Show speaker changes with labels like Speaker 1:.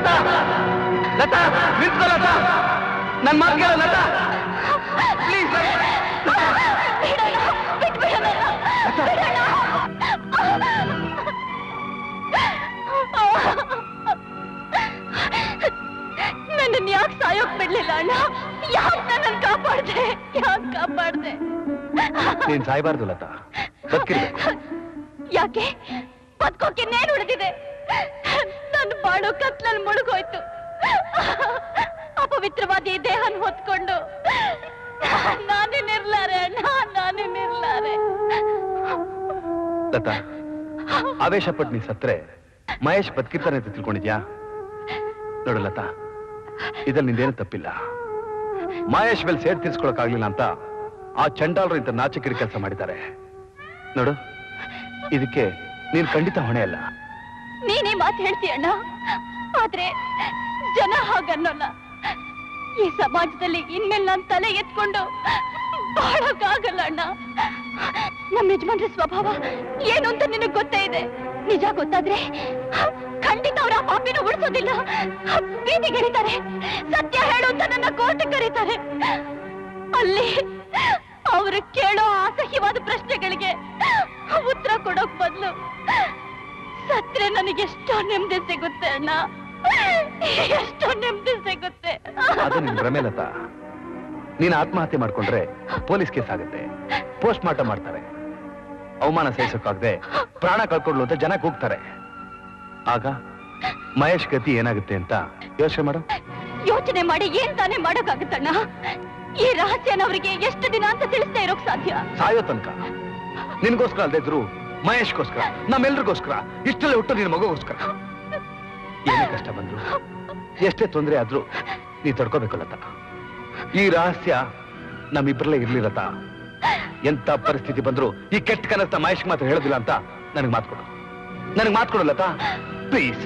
Speaker 1: ಲತಾ ಲತಾ ನಿಂತ್ಕೋ ಲತಾ ನನ್ನ ಮಾತು ಕೇಳು ಲತಾ ಪ್ಲೀಸ್
Speaker 2: ನನ್ನನ್ನು ಯಾಕೆ ಸಾಯೋಕ್ ಬಿಡ್ಲಿಲ್ಲ ಅಣ್ಣ ಯಾಕೆ ನನ್ನನ್ನು ಕಾಪಾಡ್ದೆ ಯಾಕೆ ಕಾಪಾಡ್ದೆ
Speaker 1: ನೀನ್ ಸಾಯ್ಬಾರ್ದು ಲತಾ ಬದುಕಿರ್ಬೇಕು
Speaker 2: ಯಾಕೆ ಬದುಕೋಕೆ ನೇನು ಉಳಿದಿದೆ ನನ್ನ ಬಾಳು ಕತ್ಲಲ್ಲಿ ಮುಳುಗೋಯ್ತು ಅಪವಿತ್ರವಾದ ಈ ದೇಹನ ಹೊತ್ಕೊಂಡು ನಾನೇ ನಿರ್ಲಾರೆ ಅಣ್ಣ ನಾನೇ ನಿರ್ಲಾರೆ
Speaker 1: ಲತಾ ಆವೇಶ ಪಟ್ಟು ನೀ ಸತ್ರೆ ಮಹೇಶ್ ಬದುಕಿರ್ತಾನೆ ಅಂತ ತಿಳ್ಕೊಂಡಿದ್ಯಾ ನೋಡು ಲತಾ ಇದ್ರಲ್ಲಿ ನಿಂದೇನು ತಪ್ಪಿಲ್ಲ ಮಹೇಶ್ ಮೇಲೆ ಸೇಡ್ ತೀರ್ಸ್ಕೊಳಕ್ಕಾಗ್ಲಿಲ್ಲ ಅಂತ ಆ ಚಂಡಾಲರು ಇಂಥ ನಾಚಿಕೆರಿ ಕೆಲಸ ಮಾಡಿದ್ದಾರೆ ನೋಡು ಇದಕ್ಕೆ ನೀನ್ ಖಂಡಿತ ಹೊಣೆ ಅಲ್ಲ
Speaker 2: ನೀನೇ ಮಾತು ಹೇಳ್ತೀಯಣ್ಣ ಆದ್ರೆ ಜನ ಹಾಗನ್ನೋಲ್ಲ ಈ ಸಮಾಜದಲ್ಲಿ ಇನ್ಮೇಲೆ ನಾನು ತಲೆ ಎತ್ಕೊಂಡು ಬಾಳಕ್ಕಾಗಲ್ಲ ಅಣ್ಣ ನಮ್ಮ ಯಜಮಾನ್ರ ಸ್ವಭಾವ ಏನು ಅಂತ ನಿನಗೆ ಗೊತ್ತೇ ಇದೆ ನಿಜ ಗೊತ್ತಾದ್ರೆ ಖಂಡಿತ ಅವ್ರ ಆ ಪಾಪಿನ ಉಳಿಸೋದಿಲ್ಲ ಬೀದಿಗೆಳಿತಾರೆ ಸತ್ಯ ಹೇಳು ಅಂತ ನನ್ನ ಕೋರ್ಟ್ ಕರೀತಾರೆ ಅಲ್ಲಿ ಅವರು ಕೇಳೋ ಅಸಹ್ಯವಾದ ಪ್ರಶ್ನೆಗಳಿಗೆ ಉತ್ತರ ಕೊಡೋಕ್ ಬದಲು ಸತ್ರೆ ನನಗೆ ಎಷ್ಟೋ ನೆಮ್ಮದಿ ಸಿಗುತ್ತೆ ಅಣ್ಣ ಎಷ್ಟೋ ನೆಮ್ಮದಿ ಸಿಗುತ್ತೆ
Speaker 1: ಅದು ನಿನ್ ಭ್ರಮೆ ಲತಾ ನೀನ್ ಆತ್ಮಹತ್ಯೆ ಮಾಡ್ಕೊಂಡ್ರೆ ಪೊಲೀಸ್ ಕೇಸ್ ಆಗುತ್ತೆ ಪೋಸ್ಟ್ ಮಾರ್ಟಮ್ ಮಾಡ್ತಾರೆ ಅವಮಾನ ಸಹಿಸೋಕ್ಕಾಗದೆ ಪ್ರಾಣ ಕಳ್ಕೊಡ್ಲು ಅಂತ ಜನ ಕೂಗ್ತಾರೆ ಆಗ ಮಹೇಶ್ ಗತಿ ಏನಾಗುತ್ತೆ ಅಂತ ಯೋಚನೆ ಮಾಡು
Speaker 2: ಯೋಚನೆ ಮಾಡಿ ಏನ್ ತಾನೇ ಮಾಡೋಕ್ಕಾಗುತ್ತಣ್ಣ ಈ ರಹಸ್ಯನ ಅವರಿಗೆ ಎಷ್ಟು ದಿನ ಅಂತ ತಿಳಿಸ್ತಾ ಇರೋಕ್ ಸಾಧ್ಯ
Speaker 1: ಸಾಯೋ ತನಕ ನಿನ್ಗೋಸ್ಕರ ಅಲ್ದೇ ಇದ್ರು ಮಹೇಶ್ಗೋಸ್ಕರ ನಮ್ಮೆಲ್ರಿಗೋಸ್ಕರ ಇಷ್ಟೆಲ್ಲ ಹುಟ್ಟು ನಿನ್ ಮಗುಗೋಸ್ಕರ ಏನೇ ಕಷ್ಟ ಬಂದ್ರು ಎಷ್ಟೇ ತೊಂದರೆ ಆದ್ರೂ ನೀ ತಡ್ಕೋಬೇಕು ಲತಾ ಈ ರಹಸ್ಯ ನಮ್ಮಿಬ್ಬರಲ್ಲೇ ಇರ್ಲಿ ಲತಾ ಎಂತ ಪರಿಸ್ಥಿತಿ ಬಂದ್ರು ಈ ಕೆಟ್ಟ ಕನಸ್ನ ಮಹೇಶ್ ಮಾತ್ರ ಹೇಳೋದಿಲ್ಲ ಅಂತ ನನಗೆ ಮಾತ್ಕೊಡು ಲತಾ ಪ್ಲೀಸ್